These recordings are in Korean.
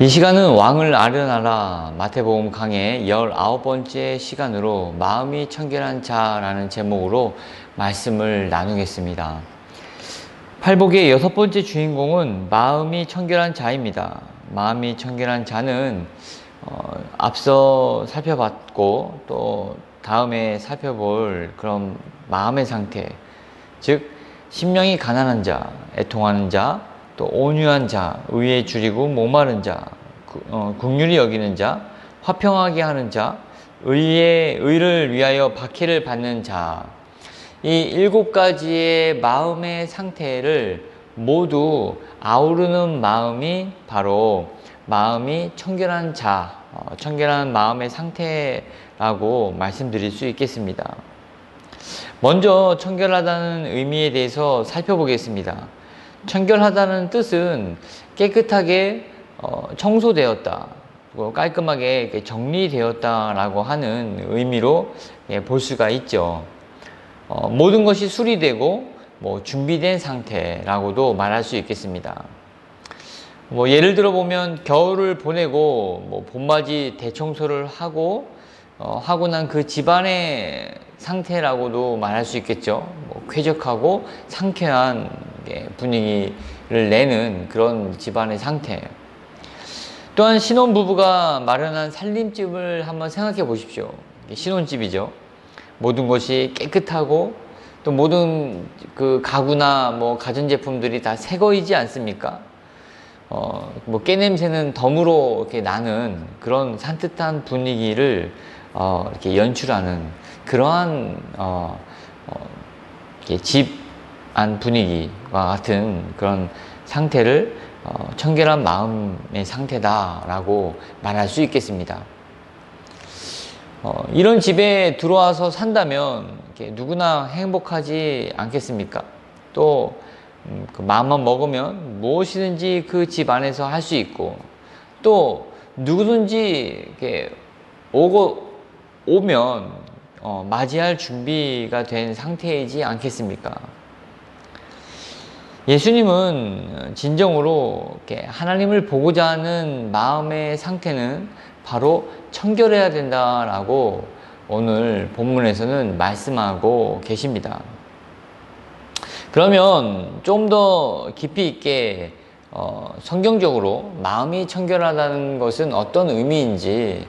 이 시간은 왕을 아련하라 마태복음 강의 19번째 시간으로 마음이 청결한 자라는 제목으로 말씀을 나누겠습니다. 팔복의 6번째 주인공은 마음이 청결한 자입니다. 마음이 청결한 자는 앞서 살펴봤고 또 다음에 살펴볼 그런 마음의 상태, 즉 심령이 가난한 자, 애통하는 자, 또 온유한 자, 의에 줄이고 목마른 자, 긍휼히 여기는 자, 화평하게 하는 자, 의를 위하여 박해를 받는 자, 이 7가지의 마음의 상태를 모두 아우르는 마음이 바로 마음이 청결한 자, 청결한 마음의 상태라고 말씀드릴 수 있겠습니다. 먼저 청결하다는 의미에 대해서 살펴보겠습니다. 청결하다는 뜻은 깨끗하게 청소되었다, 깔끔하게 정리되었다라고 하는 의미로 볼 수가 있죠. 모든 것이 수리되고 준비된 상태라고도 말할 수 있겠습니다. 예를 들어 보면 겨울을 보내고 봄맞이 대청소를 하고 난 그 집안의 상태라고도 말할 수 있겠죠. 쾌적하고 상쾌한 분위기를 내는 그런 집안의 상태. 또한 신혼부부가 마련한 살림집을 한번 생각해 보십시오. 신혼집이죠. 모든 것이 깨끗하고 또 모든 그 가구나 가전제품들이 다 새 거이지 않습니까? 깨냄새는 덤으로 이렇게 나는 그런 산뜻한 분위기를 이렇게 연출하는 그러한 집 안 분위기와 같은 그런 상태를 청결한 마음의 상태다라고 말할 수 있겠습니다. 이런 집에 들어와서 산다면 누구나 행복하지 않겠습니까? 또 그 마음만 먹으면 무엇이든지 그 집 안에서 할 수 있고 또 누구든지 이렇게 오면 맞이할 준비가 된 상태이지 않겠습니까? 예수님은 진정으로 하나님을 보고자 하는 마음의 상태는 바로 청결해야 된다라고 오늘 본문에서는 말씀하고 계십니다. 그러면 좀 더 깊이 있게 성경적으로 마음이 청결하다는 것은 어떤 의미인지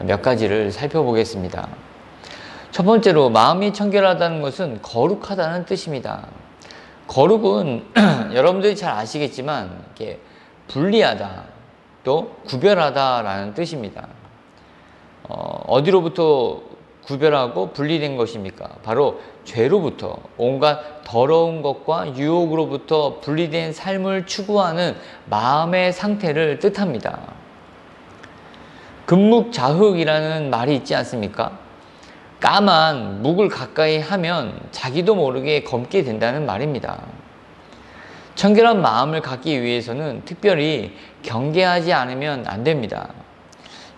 몇 가지를 살펴보겠습니다. 첫 번째로 마음이 청결하다는 것은 거룩하다는 뜻입니다. 거룩은 여러분들이 잘 아시겠지만 이렇게 분리하다, 또 구별하다라는 뜻입니다. 어디로부터 구별하고 분리된 것입니까? 바로 죄로부터, 온갖 더러운 것과 유혹으로부터 분리된 삶을 추구하는 마음의 상태를 뜻합니다. 금묵자흑이라는 말이 있지 않습니까? 까만 묵을 가까이 하면 자기도 모르게 검게 된다는 말입니다. 청결한 마음을 갖기 위해서는 특별히 경계하지 않으면 안 됩니다.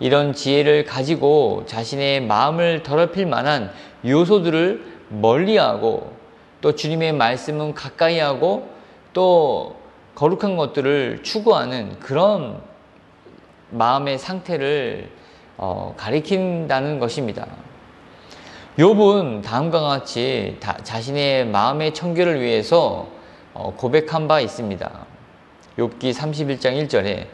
이런 지혜를 가지고 자신의 마음을 더럽힐 만한 요소들을 멀리하고 또 주님의 말씀은 가까이 하고 또 거룩한 것들을 추구하는 그런 마음의 상태를 가리킨다는 것입니다. 욥은 다음과 같이 자신의 마음의 청결을 위해서 고백한 바 있습니다. 욥기 31장 1절에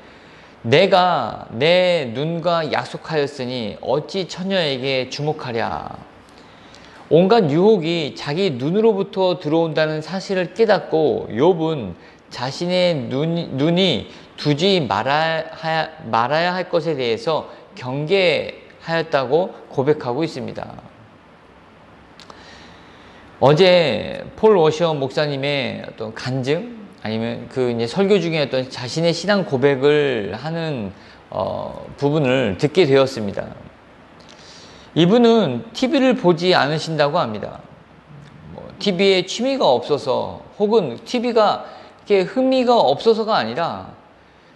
내가 내 눈과 약속하였으니 어찌 처녀에게 주목하랴. 온갖 유혹이 자기 눈으로부터 들어온다는 사실을 깨닫고 욥은 자신의 눈이 두지 말아야 할 것에 대해서 경계하였다고 고백하고 있습니다. 어제 폴 워셔 목사님의 어떤 간증 아니면 그 설교 중에 어떤 자신의 신앙 고백을 하는 부분을 듣게 되었습니다. 이분은 TV를 보지 않으신다고 합니다. TV에 취미가 없어서 혹은 TV가 이렇게 흥미가 없어서가 아니라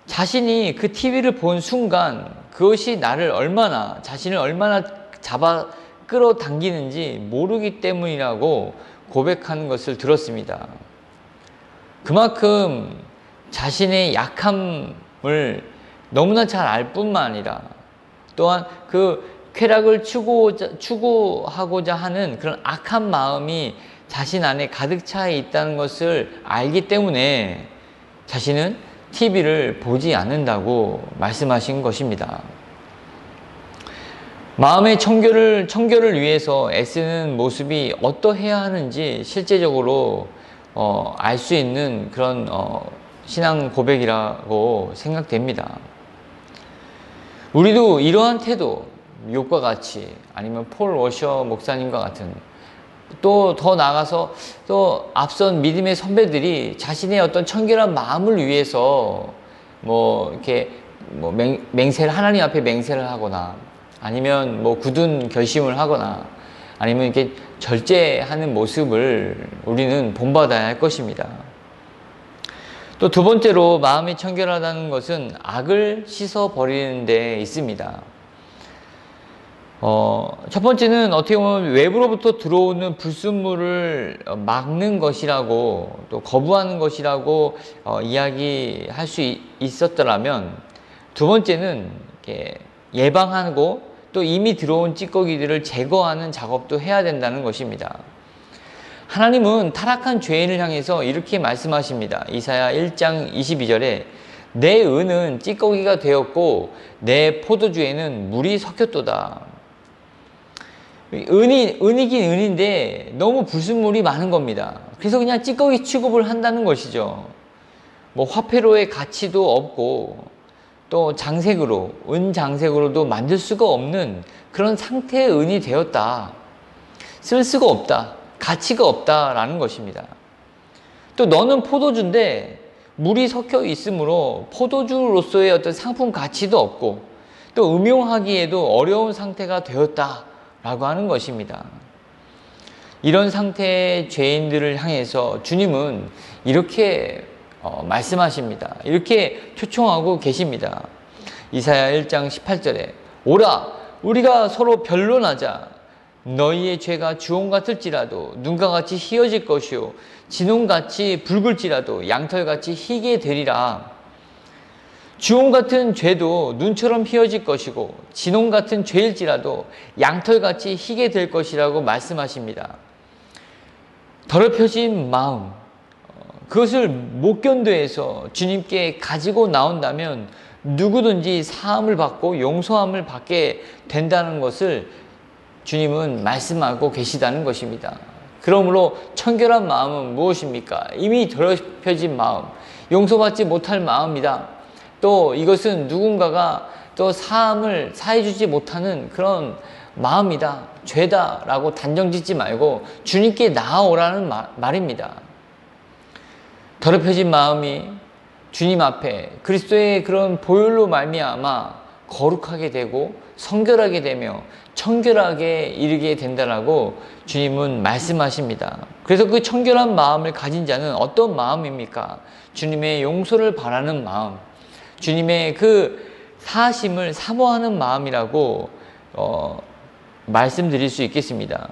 자신이 그 TV를 본 순간 그것이 자신을 얼마나 잡아 끌어당기는지 모르기 때문이라고 고백하는 것을 들었습니다. 그만큼 자신의 약함을 너무나 잘 알 뿐만 아니라 또한 그 쾌락을 추구하고자 하는 그런 악한 마음이 자신 안에 가득 차 있다는 것을 알기 때문에 자신은 TV를 보지 않는다고 말씀하신 것입니다. 마음의 청결을 위해서 애쓰는 모습이 어떠해야 하는지 실제적으로 알 수 있는 그런 신앙 고백이라고 생각됩니다. 우리도 이러한 태도, 욥과 같이 아니면 폴 워셔 목사님과 같은 또 더 나아가서 또 앞선 믿음의 선배들이 자신의 어떤 청결한 마음을 위해서 이렇게 맹세를 하나님 앞에 맹세를 하거나 아니면 굳은 결심을 하거나 아니면 이렇게 절제하는 모습을 우리는 본받아야 할 것입니다. 또 두 번째로 마음이 청결하다는 것은 악을 씻어버리는 데 있습니다. 첫 번째는 어떻게 보면 외부로부터 들어오는 불순물을 막는 것이라고 또 거부하는 것이라고 이야기할 수 있었더라면, 두 번째는 이렇게 예방하고 또 이미 들어온 찌꺼기들을 제거하는 작업도 해야 된다는 것입니다. 하나님은 타락한 죄인을 향해서 이렇게 말씀하십니다. 이사야 1장 22절에 내 은은 찌꺼기가 되었고 내 포도주에는 물이 섞였도다. 은이긴 은인데 너무 불순물이 많은 겁니다. 그래서 그냥 찌꺼기 취급을 한다는 것이죠. 화폐로의 가치도 없고 또 장색으로, 은장색으로도 만들 수가 없는 그런 상태의 은이 되었다. 쓸 수가 없다. 가치가 없다라는 것입니다. 또 너는 포도주인데 물이 섞여 있으므로 포도주로서의 어떤 상품 가치도 없고 또 음용하기에도 어려운 상태가 되었다라고 하는 것입니다. 이런 상태의 죄인들을 향해서 주님은 이렇게 말씀하십니다. 이렇게 초청하고 계십니다. 이사야 1장 18절에 오라 우리가 서로 변론하자. 너희의 죄가 주홍 같을지라도 눈과 같이 희어질 것이요 진홍같이 붉을지라도 양털같이 희게 되리라. 주홍 같은 죄도 눈처럼 희어질 것이고 진홍 같은 죄일지라도 양털같이 희게 될 것이라고 말씀하십니다. 더럽혀진 마음, 그것을 못 견뎌해서 주님께 가지고 나온다면 누구든지 사함을 받고 용서함을 받게 된다는 것을 주님은 말씀하고 계시다는 것입니다. 그러므로 청결한 마음은 무엇입니까? 이미 더럽혀진 마음, 용서받지 못할 마음이다. 또 이것은 누군가가 또 사함을 사해주지 못하는 그런 마음이다. 죄다라고 단정짓지 말고 주님께 나아오라는 말입니다. 더럽혀진 마음이 주님 앞에 그리스도의 그런 보혈로 말미암아 거룩하게 되고 성결하게 되며 청결하게 이르게 된다라고 주님은 말씀하십니다. 그래서 그 청결한 마음을 가진 자는 어떤 마음입니까? 주님의 용서를 바라는 마음, 주님의 그 사하심을 사모하는 마음이라고 말씀드릴 수 있겠습니다.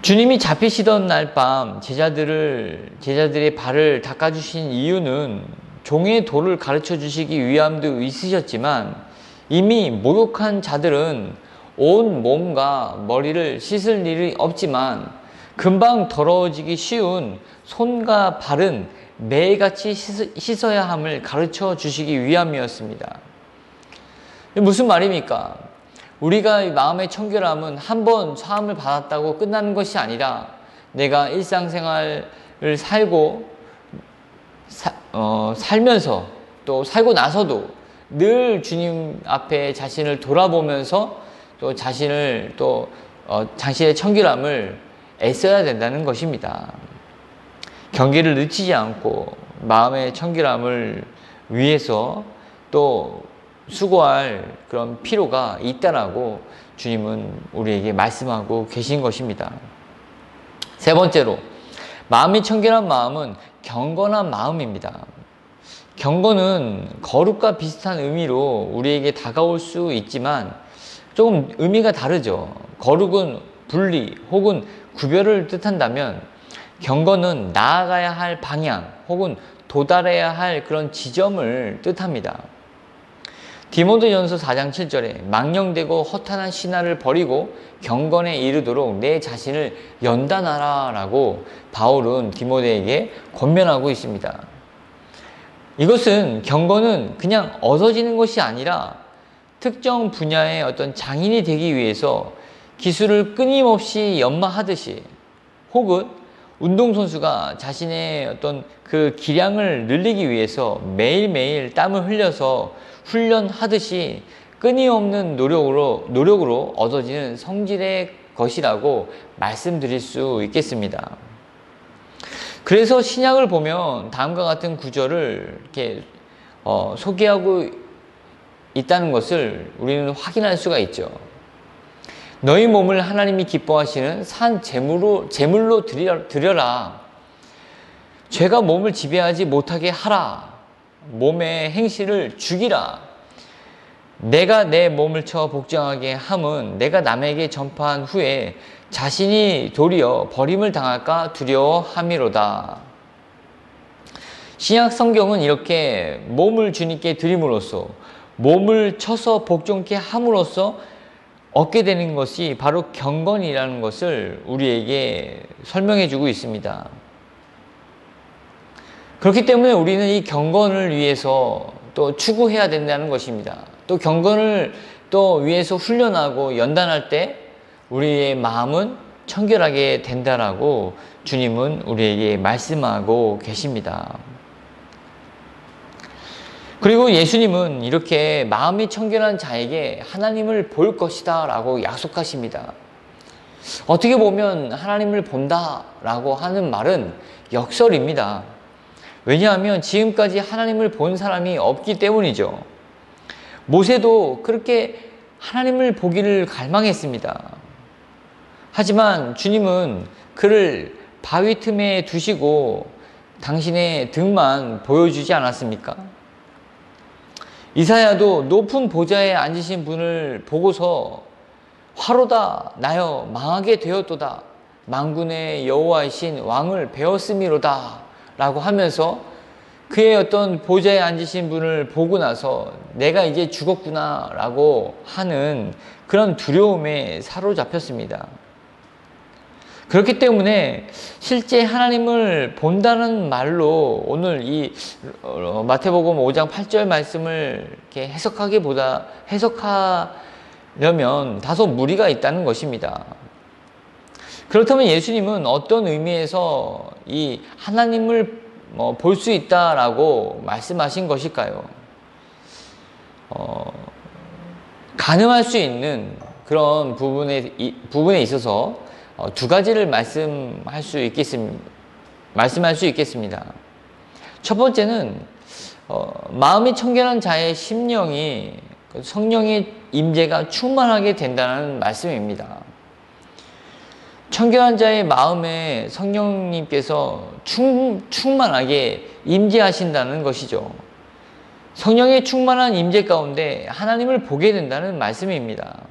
주님이 잡히시던 날 밤 제자들의 발을 닦아주신 이유는 종의 도를 가르쳐 주시기 위함도 있으셨지만 이미 모욕한 자들은 온 몸과 머리를 씻을 일이 없지만 금방 더러워지기 쉬운 손과 발은 매일같이 씻어야 함을 가르쳐 주시기 위함이었습니다. 무슨 말입니까? 우리가 마음의 청결함은 한 번 사함을 받았다고 끝나는 것이 아니라 내가 일상생활을 살면서 또 살고 나서도 늘 주님 앞에 자신을 돌아보면서 또 자신의 청결함을 애써야 된다는 것입니다. 경계를 늦추지 않고 마음의 청결함을 위해서 또 수고할 그런 필요가 있다라고 주님은 우리에게 말씀하고 계신 것입니다. 세 번째로 마음이 청결한 마음은 경건한 마음입니다. 경건은 거룩과 비슷한 의미로 우리에게 다가올 수 있지만 조금 의미가 다르죠. 거룩은 분리 혹은 구별을 뜻한다면 경건은 나아가야 할 방향 혹은 도달해야 할 그런 지점을 뜻합니다. 디모데전서 4장 7절에 망령되고 허탄한 신화를 버리고 경건에 이르도록 내 자신을 연단하라 라고 바울은 디모데에게 권면하고 있습니다. 이것은 경건은 그냥 얻어지는 것이 아니라 특정 분야의 어떤 장인이 되기 위해서 기술을 끊임없이 연마하듯이, 혹은 운동선수가 자신의 어떤 그 기량을 늘리기 위해서 매일매일 땀을 흘려서 훈련하듯이 끊임없는 노력으로 얻어지는 성질의 것이라고 말씀드릴 수 있겠습니다. 그래서 신약을 보면 다음과 같은 구절을 이렇게 소개하고 있다는 것을 우리는 확인할 수가 있죠. 너희 몸을 하나님이 기뻐하시는 산 제물로 드려라. 죄가 몸을 지배하지 못하게 하라. 몸의 행실을 죽이라. 내가 내 몸을 쳐 복종하게 함은 내가 남에게 전파한 후에 자신이 도리어 버림을 당할까 두려워함이로다. 신약 성경은 이렇게 몸을 주님께 드림으로써, 몸을 쳐서 복종케 함으로써 얻게 되는 것이 바로 경건이라는 것을 우리에게 설명해 주고 있습니다. 그렇기 때문에 우리는 이 경건을 위해서 또 추구해야 된다는 것입니다. 또 경건을 또 위해서 훈련하고 연단할 때 우리의 마음은 청결하게 된다라고 주님은 우리에게 말씀하고 계십니다. 그리고 예수님은 이렇게 마음이 청결한 자에게 하나님을 볼 것이다 라고 약속하십니다. 어떻게 보면 하나님을 본다 라고 하는 말은 역설입니다. 왜냐하면 지금까지 하나님을 본 사람이 없기 때문이죠. 모세도 그렇게 하나님을 보기를 갈망했습니다. 하지만 주님은 그를 바위 틈에 두시고 당신의 등만 보여주지 않았습니까? 이사야도 높은 보좌에 앉으신 분을 보고서 화로다 나여 망하게 되었도다 만군의 여호와이신 왕을 배웠음이로다 라고 하면서 그의 어떤 보좌에 앉으신 분을 보고 나서 내가 이제 죽었구나 라고 하는 그런 두려움에 사로잡혔습니다. 그렇기 때문에 실제 하나님을 본다는 말로 오늘 이 마태복음 5장 8절 말씀을 이렇게 해석하려면 다소 무리가 있다는 것입니다. 그렇다면 예수님은 어떤 의미에서 이 하나님을 볼 수 있다라고 말씀하신 것일까요? 가늠할 수 있는 그런 부분에 있어서 두 가지를 말씀할 수 있겠습니다. 첫 번째는 마음이 청결한 자의 심령이 성령의 임재가 충만하게 된다는 말씀입니다. 청결한 자의 마음에 성령님께서 충만하게 임재하신다는 것이죠. 성령의 충만한 임재 가운데 하나님을 보게 된다는 말씀입니다.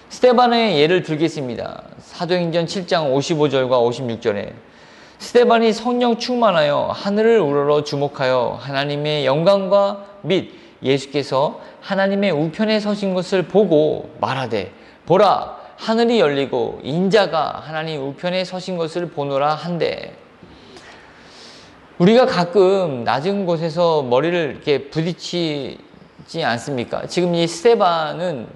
스데반의 예를 들겠습니다. 사도행전 7장 55절과 56절에 스데반이 성령 충만하여 하늘을 우러러 주목하여 하나님의 영광과 및 예수께서 하나님의 우편에 서신 것을 보고 말하되 보라 하늘이 열리고 인자가 하나님 우편에 서신 것을 보노라 한데, 우리가 가끔 낮은 곳에서 머리를 이렇게 부딪히지 않습니까? 지금 이 스데반은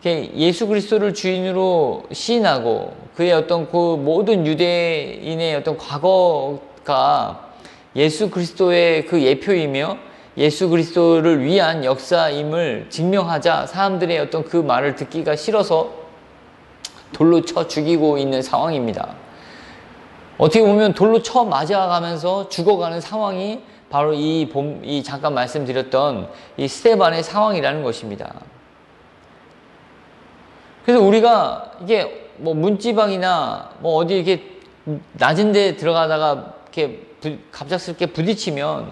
예수 그리스도를 주인으로 시인하고 그의 어떤 그 모든 유대인의 어떤 과거가 예수 그리스도의 그 예표이며 예수 그리스도를 위한 역사임을 증명하자 사람들의 어떤 그 말을 듣기가 싫어서 돌로 쳐 죽이고 있는 상황입니다. 어떻게 보면 돌로 쳐 맞아가면서 죽어가는 상황이 바로 이 잠깐 말씀드렸던 이 스데반의 상황이라는 것입니다. 그래서 우리가 이게 뭐 문지방이나 뭐 어디 이렇게 낮은 데 들어가다가 이렇게 갑작스럽게 부딪히면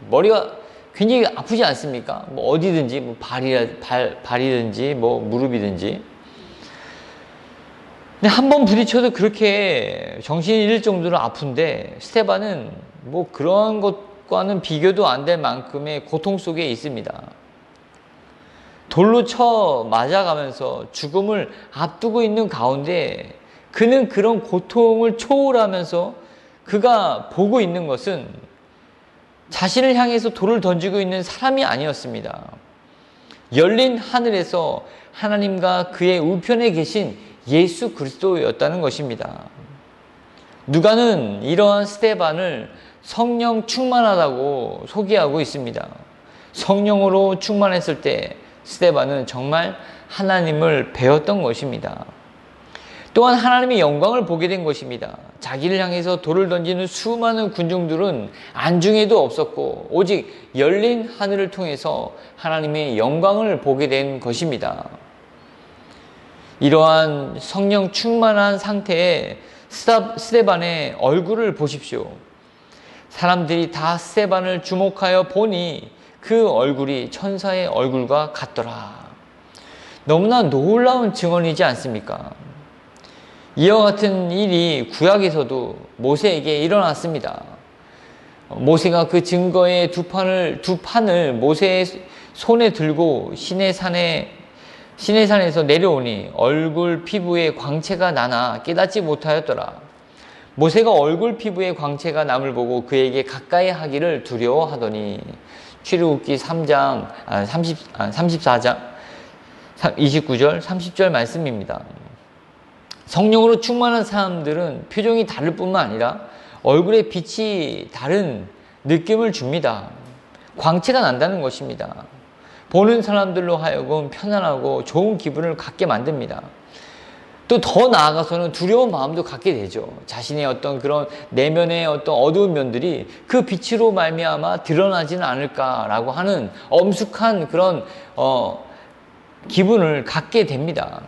머리가 굉장히 아프지 않습니까? 뭐 어디든지, 뭐 발이든지, 뭐 무릎이든지. 근데 한 번 부딪혀도 그렇게 정신이 잃을 정도로 아픈데 스테반은 뭐 그런 것과는 비교도 안 될 만큼의 고통 속에 있습니다. 돌로 쳐 맞아가면서 죽음을 앞두고 있는 가운데 그는 그런 고통을 초월하면서 그가 보고 있는 것은 자신을 향해서 돌을 던지고 있는 사람이 아니었습니다. 열린 하늘에서 하나님과 그의 우편에 계신 예수 그리스도였다는 것입니다. 누가는 이러한 스데반을 성령 충만하다고 소개하고 있습니다. 성령으로 충만했을 때 스데반은 정말 하나님을 배웠던 것입니다. 또한 하나님의 영광을 보게 된 것입니다. 자기를 향해서 돌을 던지는 수많은 군중들은 안중에도 없었고 오직 열린 하늘을 통해서 하나님의 영광을 보게 된 것입니다. 이러한 성령 충만한 상태의 스데반의 얼굴을 보십시오. 사람들이 다 스데반을 주목하여 보니 그 얼굴이 천사의 얼굴과 같더라. 너무나 놀라운 증언이지 않습니까? 이와 같은 일이 구약에서도 모세에게 일어났습니다. 모세가 그 증거의 두 판을 모세의 손에 들고 시내산에서 내려오니 얼굴 피부에 광채가 나나 깨닫지 못하였더라. 모세가 얼굴 피부에 광채가 남을 보고 그에게 가까이 하기를 두려워하더니 출애굽기 34장 29절 30절 말씀입니다. 성령으로 충만한 사람들은 표정이 다를 뿐만 아니라 얼굴에 빛이 다른 느낌을 줍니다. 광채가 난다는 것입니다. 보는 사람들로 하여금 편안하고 좋은 기분을 갖게 만듭니다. 또 더 나아가서는 두려운 마음도 갖게 되죠. 자신의 어떤 그런 내면의 어떤 어두운 면들이 그 빛으로 말미암아 드러나지는 않을까라고 하는 엄숙한 그런 기분을 갖게 됩니다.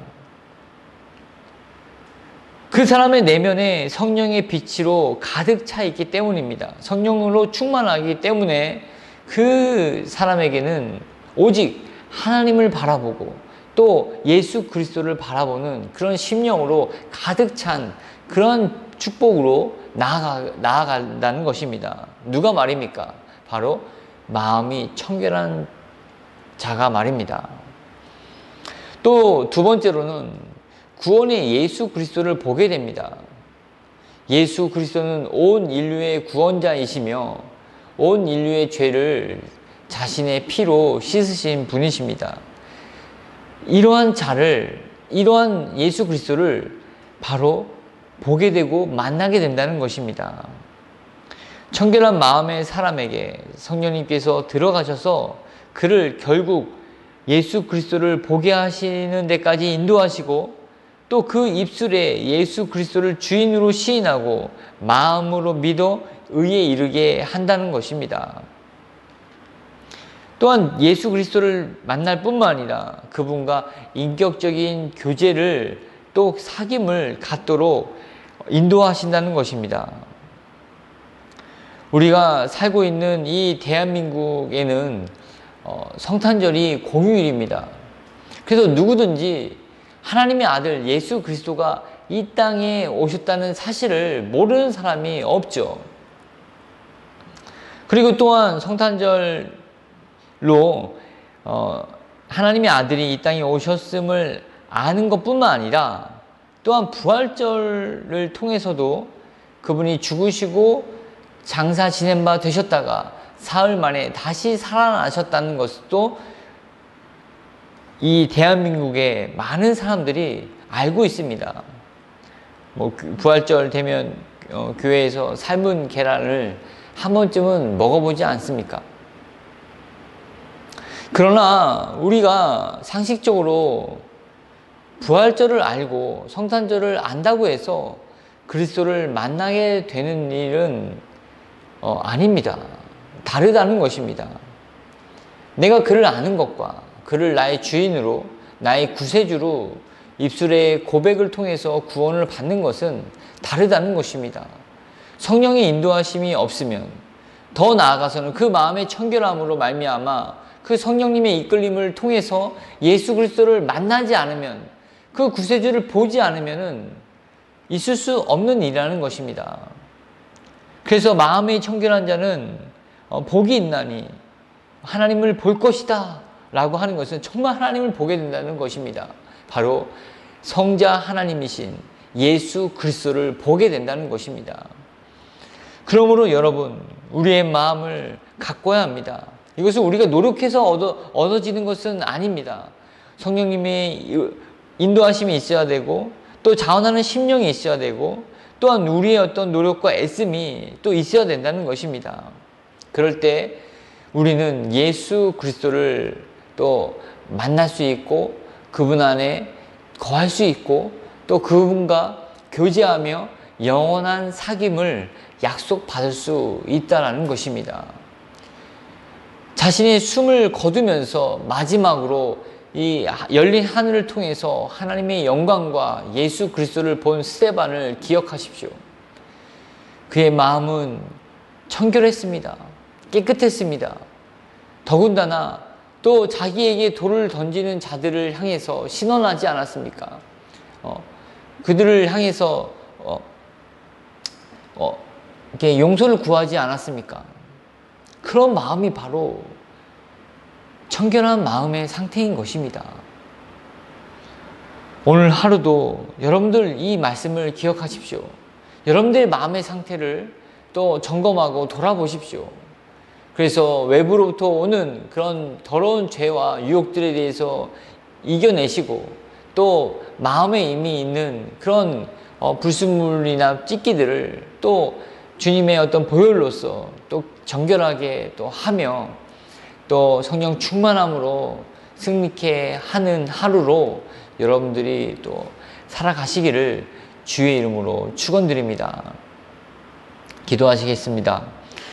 그 사람의 내면에 성령의 빛으로 가득 차 있기 때문입니다. 성령으로 충만하기 때문에 그 사람에게는 오직 하나님을 바라보고 또 예수 그리스도를 바라보는 그런 심령으로 가득 찬 그런 축복으로 나아간다는 것입니다. 누가 말입니까? 바로 마음이 청결한 자가 말입니다. 또 두 번째로는 구원의 예수 그리스도를 보게 됩니다. 예수 그리스도는 온 인류의 구원자이시며 온 인류의 죄를 자신의 피로 씻으신 분이십니다. 이러한 예수 그리스도를 바로 보게 되고 만나게 된다는 것입니다. 청결한 마음의 사람에게 성령님께서 들어가셔서 그를 결국 예수 그리스도를 보게 하시는 데까지 인도하시고 또 그 입술에 예수 그리스도를 주인으로 시인하고 마음으로 믿어 의에 이르게 한다는 것입니다. 또한 예수 그리스도를 만날 뿐만 아니라 그분과 인격적인 교제를 또 사귐을 갖도록 인도하신다는 것입니다. 우리가 살고 있는 이 대한민국에는 성탄절이 공휴일입니다. 그래서 누구든지 하나님의 아들 예수 그리스도가 이 땅에 오셨다는 사실을 모르는 사람이 없죠. 그리고 또한 성탄절로 하나님의 아들이 이 땅에 오셨음을 아는 것뿐만 아니라 또한 부활절을 통해서도 그분이 죽으시고 장사 지낸 바 되셨다가 사흘 만에 다시 살아나셨다는 것도 이 대한민국의 많은 사람들이 알고 있습니다. 부활절 되면 교회에서 삶은 계란을 한 번쯤은 먹어보지 않습니까? 그러나 우리가 상식적으로 부활절을 알고 성탄절을 안다고 해서 그리스도를 만나게 되는 일은 아닙니다. 다르다는 것입니다. 내가 그를 아는 것과 그를 나의 주인으로 나의 구세주로 입술의 고백을 통해서 구원을 받는 것은 다르다는 것입니다. 성령의 인도하심이 없으면 더 나아가서는 그 마음의 청결함으로 말미암아 그 성령님의 이끌림을 통해서 예수 그리스도를 만나지 않으면 그 구세주를 보지 않으면은 있을 수 없는 일이라는 것입니다. 그래서 마음이 청결한 자는 복이 있나니 하나님을 볼 것이다 라고 하는 것은 정말 하나님을 보게 된다는 것입니다. 바로 성자 하나님이신 예수 그리스도를 보게 된다는 것입니다. 그러므로 여러분, 우리의 마음을 가꿔야 합니다. 이것은 우리가 노력해서 얻어지는 것은 아닙니다. 성령님의 인도하심이 있어야 되고, 또 자원하는 심령이 있어야 되고, 또한 우리의 어떤 노력과 애씀이 또 있어야 된다는 것입니다. 그럴 때 우리는 예수 그리스도를 또 만날 수 있고, 그분 안에 거할 수 있고, 또 그분과 교제하며 영원한 사귐을 약속받을 수 있다는 것입니다. 자신의 숨을 거두면서 마지막으로 이 열린 하늘을 통해서 하나님의 영광과 예수 그리스도를 본 스데반을 기억하십시오. 그의 마음은 청결했습니다. 깨끗했습니다. 더군다나 또 자기에게 돌을 던지는 자들을 향해서 신원하지 않았습니까? 그들을 향해서 이렇게 용서를 구하지 않았습니까? 그런 마음이 바로 청결한 마음의 상태인 것입니다. 오늘 하루도 여러분들 이 말씀을 기억하십시오. 여러분들의 마음의 상태를 또 점검하고 돌아보십시오. 그래서 외부로부터 오는 그런 더러운 죄와 유혹들에 대해서 이겨내시고, 또 마음에 이미 있는 그런 불순물이나 찢기들을 또 주님의 어떤 보혈로서 또 정결하게 또 하며, 또 성령 충만함으로 승리케 하는 하루로 여러분들이 또 살아가시기를 주의 이름으로 축원드립니다. 기도하시겠습니다.